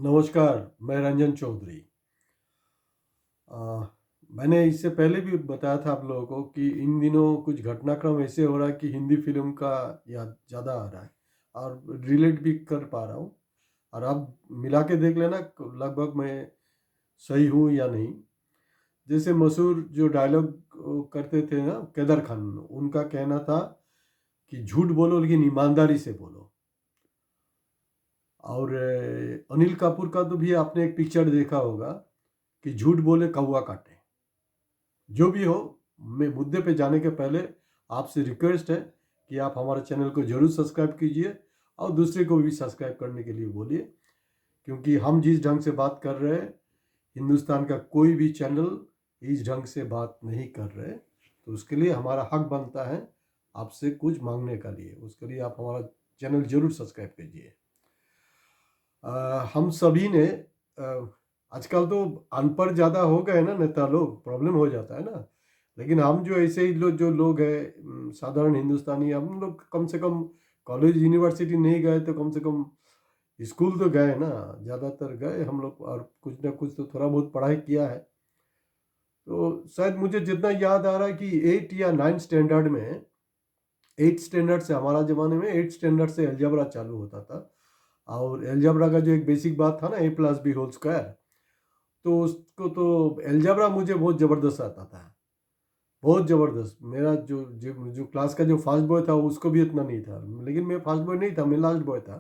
नमस्कार, मैं रंजन चौधरी। अ, मैंने इससे पहले भी बताया था आप लोगों को कि इन दिनों कुछ घटनाक्रम ऐसे हो रहा है कि हिंदी फ़िल्म का याद ज़्यादा आ रहा है और रिलेट भी कर पा रहा हूँ। और अब मिला के देख लेना लगभग मैं सही हूँ या नहीं। जैसे मशहूर जो डायलॉग करते थे ना कैदर खान, उनका कहना था कि झूठ बोलो लेकिन ईमानदारी से बोलो। और अनिल कपूर का तो भी आपने एक पिक्चर देखा होगा कि झूठ बोले कौवा काटे। जो भी हो, मैं मुद्दे पे जाने के पहले आपसे रिक्वेस्ट है कि आप हमारे चैनल को ज़रूर सब्सक्राइब कीजिए और दूसरे को भी सब्सक्राइब करने के लिए बोलिए, क्योंकि हम जिस ढंग से बात कर रहे हैं, हिंदुस्तान का कोई भी चैनल इस ढंग से बात नहीं कर रहे। तो उसके लिए हमारा हक बनता है आपसे कुछ मांगने का लिए। उसके लिए आप हमारा चैनल ज़रूर सब्सक्राइब कीजिए। हम सभी ने आजकल तो अनपढ़ ज़्यादा हो गए ना नेता लोग, प्रॉब्लम हो जाता है ना। लेकिन हम जो ऐसे ही जो लोग हैं, साधारण हिंदुस्तानी, हम लोग कम से कम कॉलेज यूनिवर्सिटी नहीं गए तो कम से कम स्कूल तो गए ना। ज़्यादातर गए हम लोग और कुछ ना कुछ तो थोड़ा बहुत पढ़ाई किया है। तो शायद मुझे जितना याद आ रहा है कि 8 या 9 स्टैंडर्ड में, 8 स्टैंडर्ड से, हमारा ज़माने में 8 स्टैंडर्ड से अलजेब्रा चालू होता था। और अलजेब्रा का जो एक बेसिक बात था ना, ए प्लस बी होल स्क्वायर, तो उसको तो अलजेब्रा मुझे बहुत ज़बरदस्त आता था, बहुत ज़बरदस्त। मेरा जो जो जो क्लास का जो फर्स्ट बॉय था उसको भी इतना नहीं था, लेकिन मैं फर्स्ट बॉय नहीं था, मैं लास्ट बॉय था।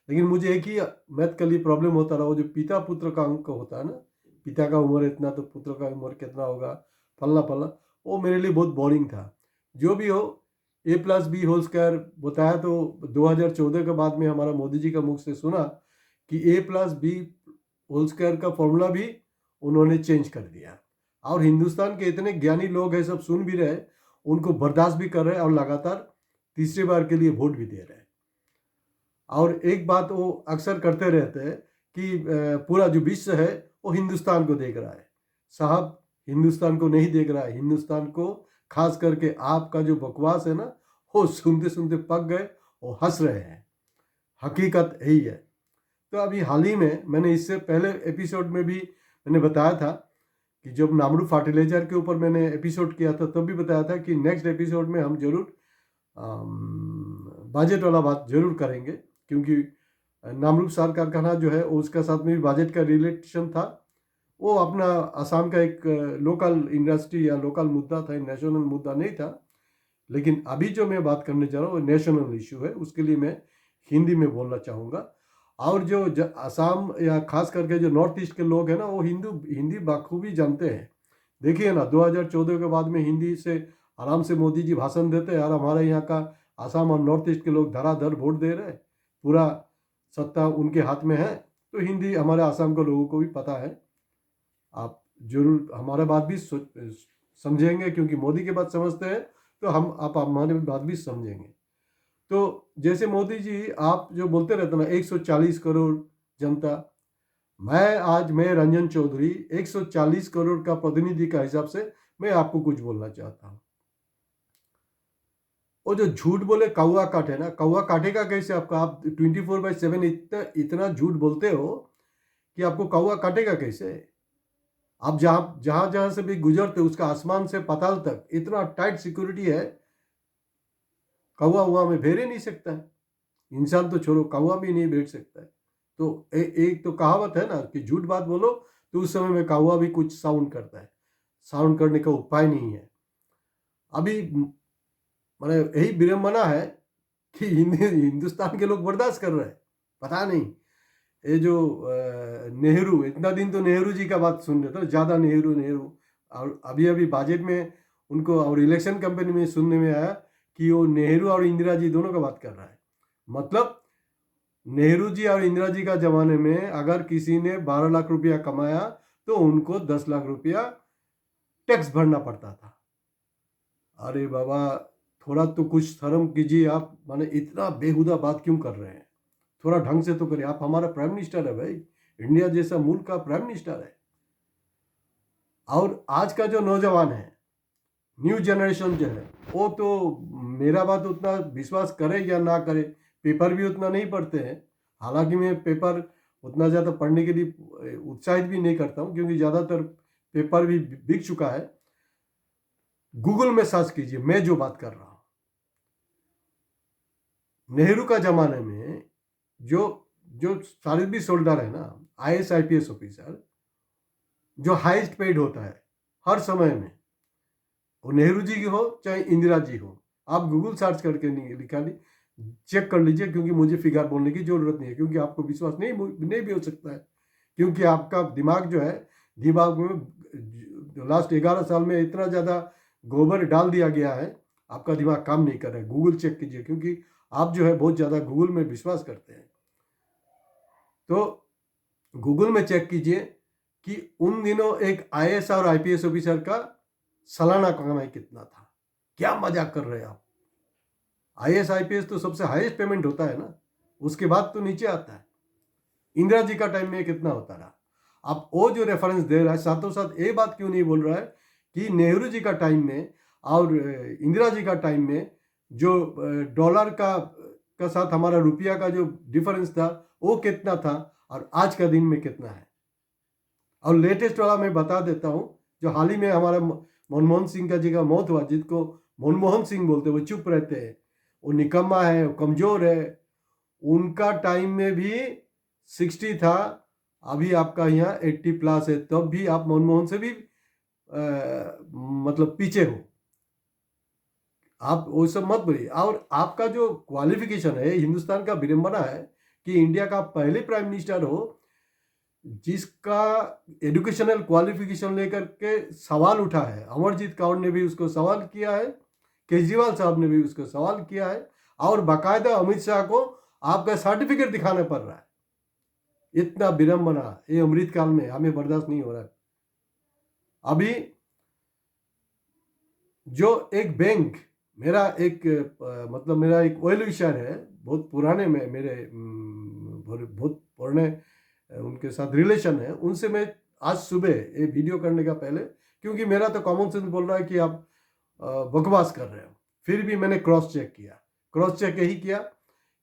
लेकिन मुझे एक ही मैथ के लिए प्रॉब्लम होता रहा, वो जो पिता पुत्र का अंक होता है ना, पिता का उम्र इतना तो पुत्र का उम्र कितना होगा, फलना फलना, वो मेरे लिए बहुत बोरिंग था। जो भी हो, ए प्लस बी होल स्क्वायर बताया तो 2014 के बाद में हमारा मोदी जी का मुख से सुना कि ए प्लस बी होल स्क्वायर का फॉर्मूला भी उन्होंने चेंज कर दिया। और हिंदुस्तान के इतने ज्ञानी लोग हैं, सब सुन भी रहे, उनको बर्दाश्त भी कर रहे हैं और लगातार तीसरी बार के लिए वोट भी दे रहे हैं। और एक बात वो अक्सर करते रहते हैं कि पूरा जो विश्व है वो हिंदुस्तान को देख रहा है। साहब, हिंदुस्तान को नहीं देख रहा है। हिंदुस्तान को, खास करके आपका जो बकवास है ना, वो सुनते सुनते पक गए, वो हंस रहे हैं। हकीकत यही है। तो अभी हाल ही में मैंने इससे पहले एपिसोड में भी मैंने बताया था कि जब नामरू फर्टिलाइजर के ऊपर मैंने एपिसोड किया था, तब भी बताया था कि नेक्स्ट एपिसोड में हम जरूर बजट वाला बात जरूर करेंगे, क्योंकि नामरूप सार कारखाना जो है उसका साथ में भी बजट का रिलेशन था। वो अपना असम का एक लोकल इंडस्ट्री या लोकल मुद्दा था, नेशनल मुद्दा नहीं था। लेकिन अभी जो मैं बात करने जा रहा हूँ वो नेशनल इशू है, उसके लिए मैं हिंदी में बोलना चाहूँगा। और जो असम या खास करके जो नॉर्थ ईस्ट के लोग हैं ना, वो हिंदी बखूबी जानते हैं। देखिए ना, 2014 के बाद में हिंदी से आराम से मोदी जी भाषण देते हैं और हमारे यहाँ का असम और नॉर्थ ईस्ट के लोग धड़ाधड़ वोट दे रहे हैं। पूरा सत्ता उनके हाथ में है। तो हिंदी हमारे असम के लोगों को भी पता है। आप जरूर हमारा बात भी समझेंगे, क्योंकि मोदी की बात समझते हैं तो हम आप हमारी बात भी समझेंगे। तो जैसे मोदी जी, आप जो बोलते रहते ना 140 करोड़ जनता, मैं रंजन चौधरी 140 करोड़ का प्रतिनिधि का हिसाब से मैं आपको कुछ बोलना चाहता हूँ। वो जो झूठ बोले कौवा काटे ना, कौवा काटेगा कैसे आपका? आप 24/7 इतना इतना झूठ बोलते हो कि आपको कौवा काटेगा कैसे? आप जहाँ जहाँ जहाँ से भी गुजरते हो, उसका आसमान से पाताल तक इतना टाइट सिक्योरिटी है, कौवा वहाँ में भेड़ ही नहीं सकता है। इंसान तो छोड़ो, कौवा भी नहीं बैठ सकता है। तो एक तो कहावत है ना कि झूठ बात बोलो तो उस समय में कौवा भी कुछ साउंड करता है। साउंड करने का उपाय नहीं है। अभी मैंने यही विडंबना है कि हिंदुस्तान के लोग बर्दाश्त कर रहे हैं। पता नहीं, ये जो नेहरू, इतना दिन तो नेहरू जी का बात सुन रहे थे, ज़्यादा नेहरू नेहरू। और अभी अभी बजट में उनको और इलेक्शन कैंपेन में सुनने में आया कि वो नेहरू और इंदिरा जी दोनों का बात कर रहा है। मतलब नेहरू जी और इंदिरा जी का ज़माने में अगर किसी ने 12 लाख रुपया कमाया तो उनको 10 लाख रुपया टैक्स भरना पड़ता था। अरे बाबा, थोड़ा तो कुछ शर्म कीजिए आप। माने इतना बेहुदा बात क्यों कर रहे हैं? थोड़ा ढंग से तो करिए। आप हमारा प्राइम मिनिस्टर है भाई, इंडिया जैसा मुल्क का प्राइम मिनिस्टर है। और आज का जो नौजवान है, न्यू जनरेशन जो है, वो तो मेरा बात उतना विश्वास करे या ना करे, पेपर भी उतना नहीं पढ़ते हैं। हालांकि मैं पेपर उतना ज़्यादा पढ़ने के लिए उत्साहित भी नहीं करता हूँ, क्योंकि ज़्यादातर पेपर भी बिक चुका है। गूगल में सर्च कीजिए मैं जो बात कर रहा हूँ। नेहरू का ज़माने में जो जो सर्विस होल्डर है ना, IAS IPS ऑफिसर, जो हाईएस्ट पेड होता है हर समय में, वो नेहरू जी की हो चाहे इंदिरा जी हो, आप गूगल सर्च करके लिखा ली चेक कर लीजिए, क्योंकि मुझे फिगर बोलने की जरूरत नहीं है, क्योंकि आपको विश्वास नहीं भी हो सकता है, क्योंकि आपका दिमाग जो है, दिमाग में लास्ट 11 साल में इतना ज़्यादा गोबर डाल दिया गया है, आपका दिमाग काम नहीं कर रहा है। गूगल चेक कीजिए, क्योंकि आप जो है बहुत ज़्यादा गूगल में विश्वास करते हैं। तो गूगल में चेक कीजिए कि उन दिनों एक IAS और IPS ऑफिसर का सालाना कमाई कितना था। क्या मजाक कर रहे हैं आप? IAS IPS तो सबसे हाईएस्ट पेमेंट होता है ना, उसके बाद तो नीचे आता है। इंदिरा जी का टाइम में कितना होता रहा? आप वो जो रेफरेंस दे रहा है, साथों साथ ये बात क्यों नहीं बोल रहा है कि नेहरू जी का टाइम में और इंदिरा जी का टाइम में जो डॉलर का साथ हमारा रुपया का जो डिफरेंस था वो कितना था और आज का दिन में कितना है। और लेटेस्ट वाला मैं बता देता हूँ, जो हाल ही में हमारा मनमोहन सिंह का जी का मौत हुआ, जिसको मनमोहन सिंह बोलते, वो चुप रहते हैं, वो निकम्मा है, वो कमजोर है। उनका टाइम में भी 60 था, अभी आपका यहाँ 80+ है, तब भी आप मनमोहन से भी मतलब पीछे हो। आप वो सब मत बोलिए। और आपका जो क्वालिफिकेशन है, हिंदुस्तान का विडंबना है कि इंडिया का पहले प्राइम मिनिस्टर हो जिसका एजुकेशनल क्वालिफिकेशन लेकर के सवाल उठा है। अमरजीत कौर ने भी उसको सवाल किया है, केजरीवाल साहब ने भी उसको सवाल किया है, और बाकायदा अमित शाह को आपका सर्टिफिकेट दिखाना पड़ रहा है। इतना विडंबना ये अमृत काल में हमें बर्दाश्त नहीं हो रहा है। अभी जो एक बैंक, मेरा एक मतलब मेरा एक वेल विशर है, बहुत पुराने में मेरे बहुत पुराने उनके साथ रिलेशन है, उनसे मैं आज सुबह ये वीडियो करने का पहले, क्योंकि मेरा तो कॉमन सेंस बोल रहा है कि आप बकवास कर रहे हो, फिर भी मैंने क्रॉस चेक किया। क्रॉस चेक यही किया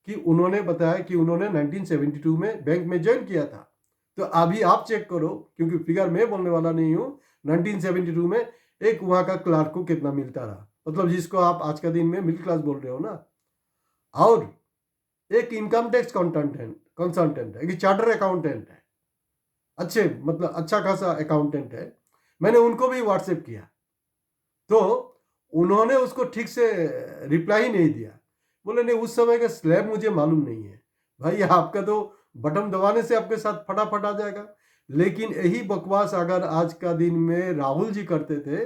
कि उन्होंने बताया कि उन्होंने 1972 में बैंक में ज्वाइन किया था। तो अभी आप चेक करो, क्योंकि फिगर मैं बोलने वाला नहीं हूँ। 1972 में एक वहाँ का क्लार्क को कितना मिलता रहा, मतलब जिसको आप आज का दिन में मिडिल क्लास बोल रहे हो ना। और एक इनकम टैक्स कंसल्टेंट है, एक चार्टर अकाउंटेंट है, अच्छे मतलब अच्छा खासा अकाउंटेंट है, मैंने उनको भी व्हाट्सएप किया, तो उन्होंने उसको ठीक से रिप्लाई नहीं दिया। बोले नहीं, उस समय का स्लैब मुझे मालूम नहीं है। भाई आपका तो बटन दबाने से आपके साथ फटाफट आ जाएगा। लेकिन यही बकवास अगर आज का दिन में राहुल जी करते थे,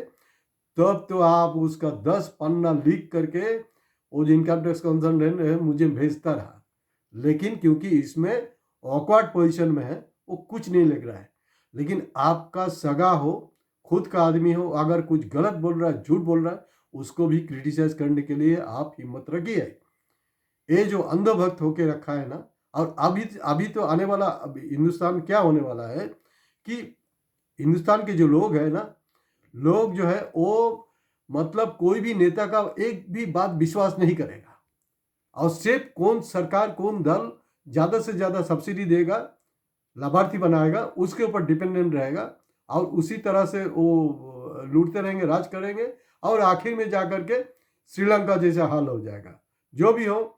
तब तो आप उसका 10 पन्ना लीक करके वो जो इनकम टैक्स कंसल्टेंट है मुझे भेजता रहा। लेकिन क्योंकि इसमें ऑकवर्ड पोजीशन में है, वो कुछ नहीं लग रहा है। लेकिन आपका सगा हो, खुद का आदमी हो, अगर कुछ गलत बोल रहा है, झूठ बोल रहा है, उसको भी क्रिटिसाइज करने के लिए आप हिम्मत रखिए। ये जो अंधभक्त होके रखा है ना, और अभी तो आने वाला हिंदुस्तान क्या होने वाला है कि हिंदुस्तान के जो लोग हैं ना, लोग जो है वो मतलब कोई भी नेता का एक भी बात विश्वास नहीं करेगा, और सिर्फ कौन सरकार कौन दल ज़्यादा से ज़्यादा सब्सिडी देगा, लाभार्थी बनाएगा, उसके ऊपर डिपेंडेंट रहेगा, और उसी तरह से वो लूटते रहेंगे, राज करेंगे, और आखिर में जाकर के श्रीलंका जैसा हाल हो जाएगा। जो भी हो,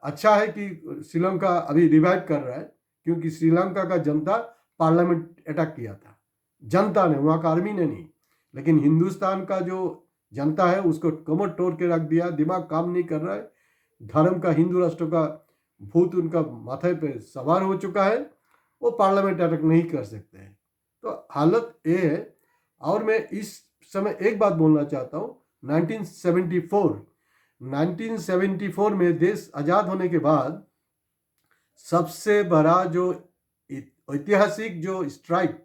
अच्छा है कि श्रीलंका अभी रिवाइव कर रहा है, क्योंकि श्रीलंका का जनता पार्लियामेंट अटैक किया था, जनता ने, वहाँ का आर्मी ने नहीं। लेकिन हिंदुस्तान का जो जनता है उसको कमर तोड़ के रख दिया, दिमाग काम नहीं कर रहा है, धर्म का, हिंदू राष्ट्र का भूत उनका माथे पे सवार हो चुका है, वो पार्लियामेंट अटैक नहीं कर सकते हैं। तो हालत ये है। और मैं इस समय एक बात बोलना चाहता हूँ, 1974 में देश आज़ाद होने के बाद सबसे बड़ा जो ऐतिहासिक जो स्ट्राइक,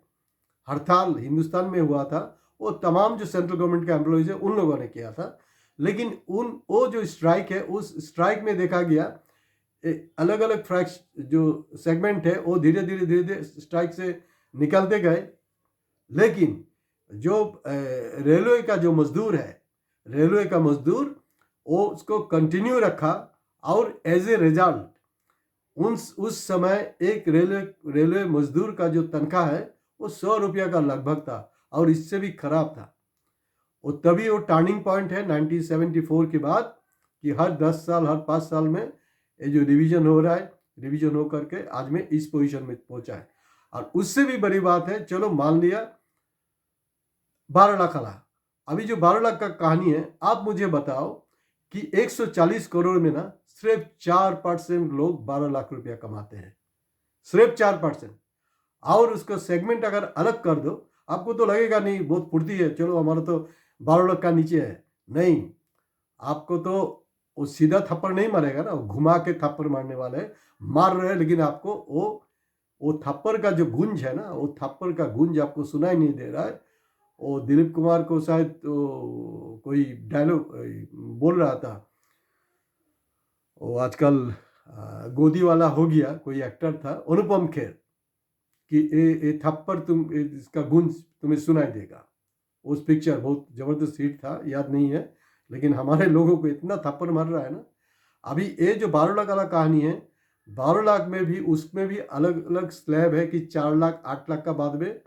हड़ताल हिंदुस्तान में हुआ था, वो तमाम जो सेंट्रल गवर्नमेंट के एम्प्लॉयज़ है उन लोगों ने किया था। लेकिन वो जो स्ट्राइक है, उस स्ट्राइक में देखा गया अलग अलग फ्रैक्स जो सेगमेंट है वो धीरे धीरे स्ट्राइक से निकलते गए। लेकिन जो रेलवे का जो मजदूर है, रेलवे का मजदूर, वो उसको कंटिन्यू रखा, और एज ए रिजल्ट उस समय एक रेलवे मजदूर का जो तनख्वाह है वो 100 रुपया का लगभग था और इससे भी खराब था। और तभी वो टर्निंग पॉइंट है 1974 के बाद कि हर 10 साल हर 5 साल में ये जो रिवीजन हो रहा है, रिवीजन हो करके आज में इस पोजीशन में पहुंचा है। और उससे भी बड़ी बात है, चलो मान लिया 12 लाख आला। अभी जो 12 लाख का कहानी है, आप मुझे बताओ कि 140 करोड़ में ना सिर्फ 4% लोग 12 लाख रुपया कमाते हैं, सिर्फ 4%। और उसका सेगमेंट अगर अलग कर दो, आपको तो लगेगा नहीं बहुत फुर्ती है, चलो हमारा तो 12 लाख का नीचे है। नहीं, आपको तो वो सीधा थप्पड़ नहीं मारेगा ना, वो घुमा के थप्पड़ मारने वाले हैं, मार रहे हैं, लेकिन आपको वो थप्पड़ का जो गूंज है ना, वो थप्पड़ का गूंज आपको सुनाई नहीं दे रहा है। वो दिलीप कुमार को शायद तो कोई डायलॉग बोल रहा था, वो आजकल गोदी वाला हो गया, कोई एक्टर था अनुपम खेर, कि ये थप्पड़ इसका गूंज तुम्हें सुनाई देगा। उस पिक्चर बहुत ज़बरदस्त हिट था, याद नहीं है, लेकिन हमारे लोगों को इतना थप्पड़ मार रहा है ना। अभी ये जो 12 लाख वाला कहानी है, 12 लाख में भी उसमें भी अलग अलग स्लैब है कि 4 लाख 8 लाख का बाद में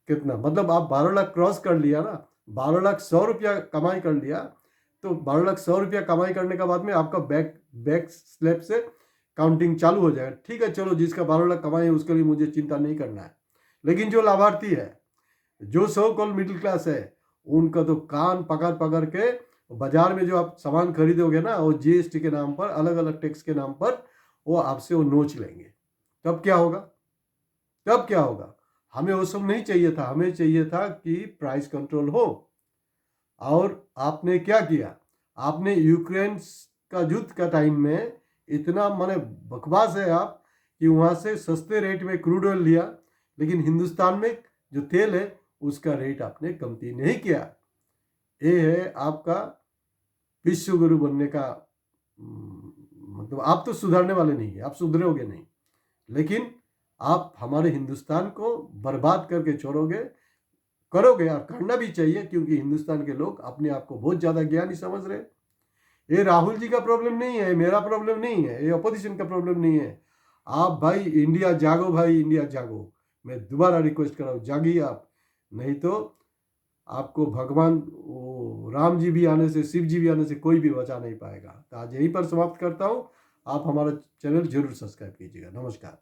कितना, मतलब आप 12 लाख क्रॉस कर लिया ना, 12 लाख 100 रुपया कमाई कर लिया, तो 12 लाख 100 रुपया कमाई करने के बाद में आपका बैक स्लैब से काउंटिंग चालू हो जाएगा। ठीक है, चलो जिसका 12 लाख कमाई है उसके लिए मुझे चिंता नहीं करना है, लेकिन जो लाभार्थी है, जो सो कॉल्ड मिडिल क्लास है, उनका तो कान पकड़ पकड़ के बाजार में जो आप सामान खरीदोगे ना, वो जीएसटी के नाम पर, अलग अलग टैक्स के नाम पर वो आपसे वो नोच लेंगे। तब क्या होगा? तब क्या होगा? हमें वो सब नहीं चाहिए था, हमें चाहिए था कि प्राइस कंट्रोल हो। और आपने क्या किया? आपने यूक्रेन का युद्ध का टाइम में इतना माने बकवास है आप कि वहाँ से सस्ते रेट में क्रूड ऑयल लिया, लेकिन हिंदुस्तान में जो तेल है उसका रेट आपने कमती नहीं किया। ये है आपका विश्व गुरु बनने का मतलब आप तो सुधरने वाले नहीं है, आप सुधरोगे नहीं, लेकिन आप हमारे हिंदुस्तान को बर्बाद करके छोड़ोगे, करोगे, और करना भी चाहिए, क्योंकि हिंदुस्तान के लोग अपने आप को बहुत ज़्यादा ज्ञानी समझ रहे हैं। ये राहुल जी का प्रॉब्लम नहीं है, मेरा प्रॉब्लम नहीं है, ये अपोजिशन का प्रॉब्लम नहीं है। आप भाई इंडिया जागो, भाई इंडिया जागो। मैं दोबारा रिक्वेस्ट कर रहा हूँ, जागिए आप, नहीं तो आपको भगवान राम जी भी आने से, शिव जी भी आने से कोई भी बचा नहीं पाएगा। तो आज यहीं पर समाप्त करता हूँ। आप हमारा चैनल जरूर सब्सक्राइब कीजिएगा। नमस्कार।